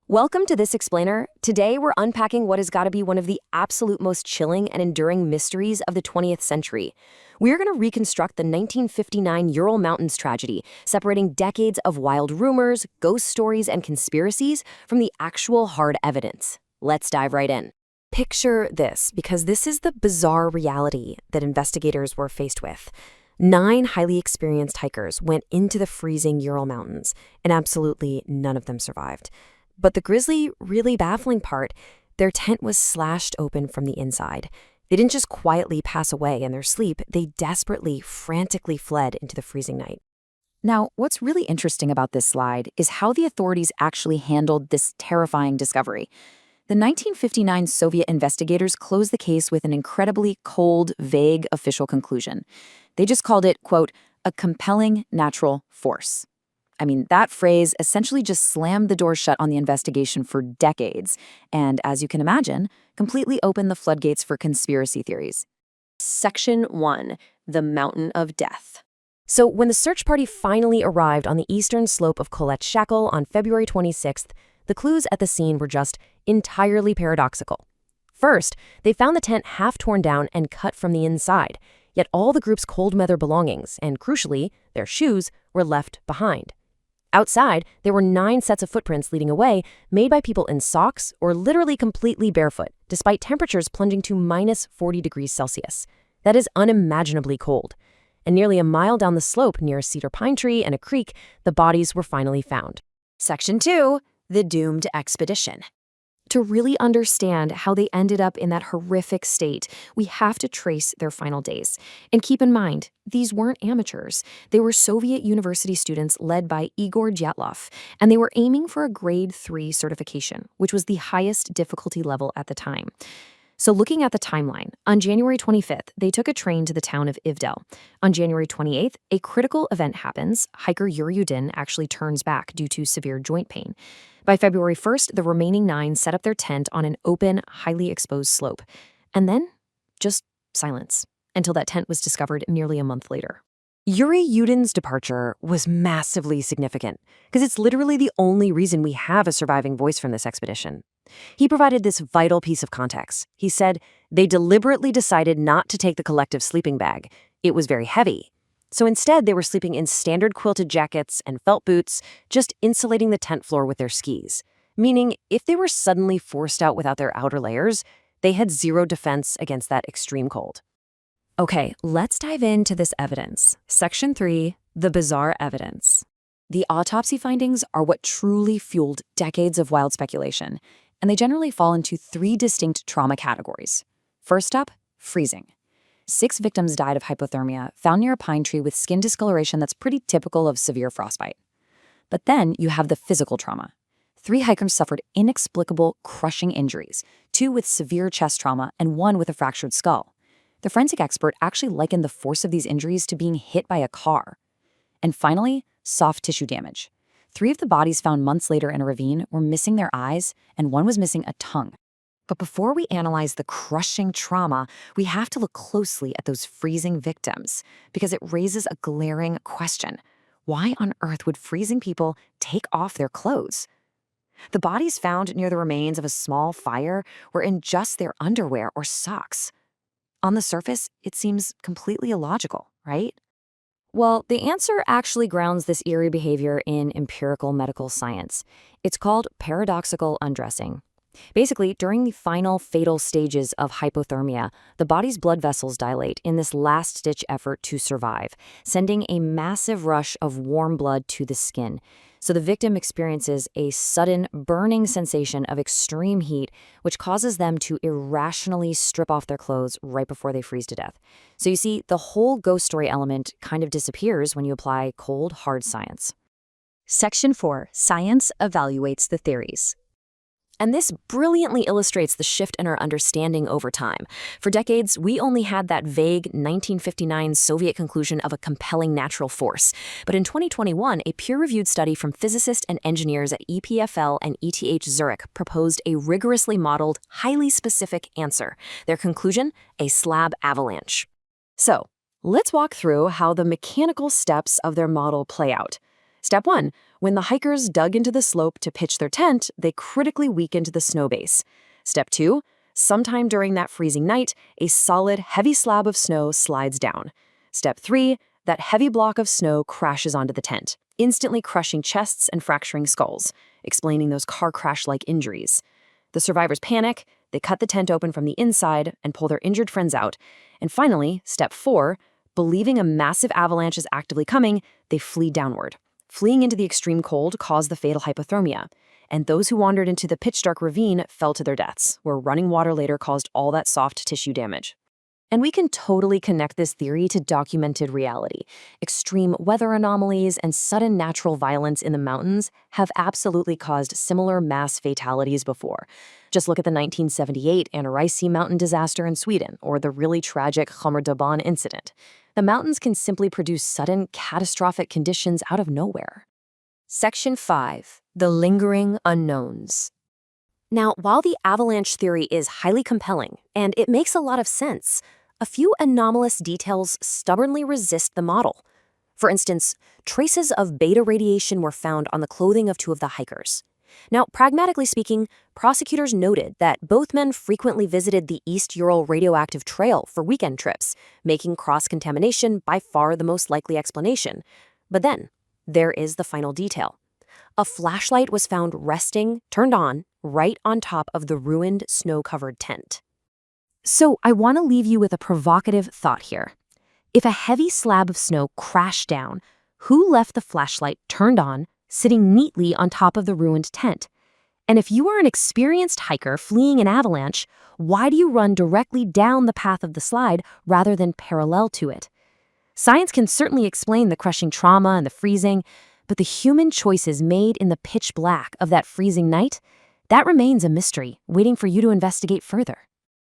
Welcome to This Explainer. Today we're unpacking what has got to be one of the absolute most chilling and enduring mysteries of the 20th century. We're going to reconstruct the 1959 Ural Mountains tragedy, separating decades of wild rumors, ghost stories, and conspiracies from the actual hard evidence. Let's dive right in. Picture this, because this is the bizarre reality that investigators were faced with. 9 highly experienced hikers went into the freezing Ural Mountains, and absolutely none of them survived. But the grisly, really baffling part, their tent was slashed open from the inside. They didn't just quietly pass away in their sleep, they desperately, frantically fled into the freezing night. Now, what's really interesting about this slide is how the authorities actually handled this terrifying discovery. The 1959 Soviet investigators closed the case with an incredibly cold, vague official conclusion. They just called it, quote, a compelling natural force. I mean, that phrase essentially just slammed the door shut on the investigation for decades, and as you can imagine, completely opened the floodgates for conspiracy theories. Section 1. The Mountain of Death. So when the search party finally arrived on the eastern slope of Kholat Shakal on February 26th, the clues at the scene were just entirely paradoxical. First, they found the tent half torn down and cut from the inside, yet all the group's cold weather belongings, and crucially, their shoes, were left behind. Outside, there were 9 sets of footprints leading away, made by people in socks or literally completely barefoot, despite temperatures plunging to minus 40 degrees Celsius. That is unimaginably cold. And nearly a mile down the slope near a cedar pine tree and a creek, the bodies were finally found. Section 2. The doomed expedition. To really understand how they ended up in that horrific state, we have to trace their final days. And keep in mind, these weren't amateurs. They were Soviet university students led by Igor Dyatlov, and they were aiming for a grade 3 certification, which was the highest difficulty level at the time. So looking at the timeline, on January 25th, they took a train to the town of Ivdel. On January 28th, a critical event happens. Hiker Yuri Yudin actually turns back due to severe joint pain. By February 1st, the remaining 9 set up their tent on an open, highly exposed slope. And then, just silence, until that tent was discovered nearly a month later. Yuri Yudin's departure was massively significant, because it's literally the only reason we have a surviving voice from this expedition. He provided this vital piece of context. He said, they deliberately decided not to take the collective sleeping bag. It was very heavy. So instead, they were sleeping in standard quilted jackets and felt boots, just insulating the tent floor with their skis. Meaning, if they were suddenly forced out without their outer layers, they had zero defense against that extreme cold. Okay, let's dive into this evidence. Section 3, the bizarre evidence. The autopsy findings are what truly fueled decades of wild speculation, and they generally fall into 3 distinct trauma categories. First up, freezing. 6 victims died of hypothermia, found near a pine tree with skin discoloration that's pretty typical of severe frostbite. But then you have the physical trauma. 3 hikers suffered inexplicable, crushing injuries, 2 with severe chest trauma and 1 with a fractured skull. The forensic expert actually likened the force of these injuries to being hit by a car. And finally, soft tissue damage. 3 of the bodies found months later in a ravine were missing their eyes, and 1 was missing a tongue. But before we analyze the crushing trauma, we have to look closely at those freezing victims, because it raises a glaring question. Why on earth would freezing people take off their clothes? The bodies found near the remains of a small fire were in just their underwear or socks. On the surface, it seems completely illogical, right? Well, the answer actually grounds this eerie behavior in empirical medical science. It's called paradoxical undressing. Basically, during the final fatal stages of hypothermia, the body's blood vessels dilate in this last-ditch effort to survive, sending a massive rush of warm blood to the skin. So the victim experiences a sudden burning sensation of extreme heat, which causes them to irrationally strip off their clothes right before they freeze to death. So you see, the whole ghost story element kind of disappears when you apply cold, hard science. Section 4. Science evaluates the theories. And this brilliantly illustrates the shift in our understanding over time. For decades, we only had that vague 1959 Soviet conclusion of a compelling natural force. But in 2021, a peer-reviewed study from physicists and engineers at EPFL and ETH Zurich proposed a rigorously modeled, highly specific answer. Their conclusion? A slab avalanche. So, let's walk through how the mechanical steps of their model play out. Step 1. When the hikers dug into the slope to pitch their tent, they critically weakened the snow base. Step 2. Sometime during that freezing night, a solid, heavy slab of snow slides down. Step 3. That heavy block of snow crashes onto the tent, instantly crushing chests and fracturing skulls, explaining those car crash-like injuries. The survivors panic, they cut the tent open from the inside and pull their injured friends out. And finally, step 4, believing a massive avalanche is actively coming, they flee downward. Fleeing into the extreme cold caused the fatal hypothermia, and those who wandered into the pitch-dark ravine fell to their deaths, where running water later caused all that soft tissue damage. And we can totally connect this theory to documented reality. Extreme weather anomalies and sudden natural violence in the mountains have absolutely caused similar mass fatalities before. Just look at the 1978 Anarisi mountain disaster in Sweden, or the really tragic Whyntology incident. The mountains can simply produce sudden, catastrophic conditions out of nowhere. Section 5. The lingering unknowns. Now, while the avalanche theory is highly compelling, and it makes a lot of sense, a few anomalous details stubbornly resist the model. For instance, traces of beta radiation were found on the clothing of two of the hikers. Now, pragmatically speaking, prosecutors noted that both men frequently visited the East Ural radioactive trail for weekend trips, making cross-contamination by far the most likely explanation. But then, there is the final detail. A flashlight was found resting, turned on, right on top of the ruined, snow-covered tent. So I want to leave you with a provocative thought here. If a heavy slab of snow crashed down, who left the flashlight turned on, sitting neatly on top of the ruined tent? And if you are an experienced hiker fleeing an avalanche, why do you run directly down the path of the slide rather than parallel to it? Science can certainly explain the crushing trauma and the freezing, but the human choices made in the pitch black of that freezing night, that remains a mystery, waiting for you to investigate further.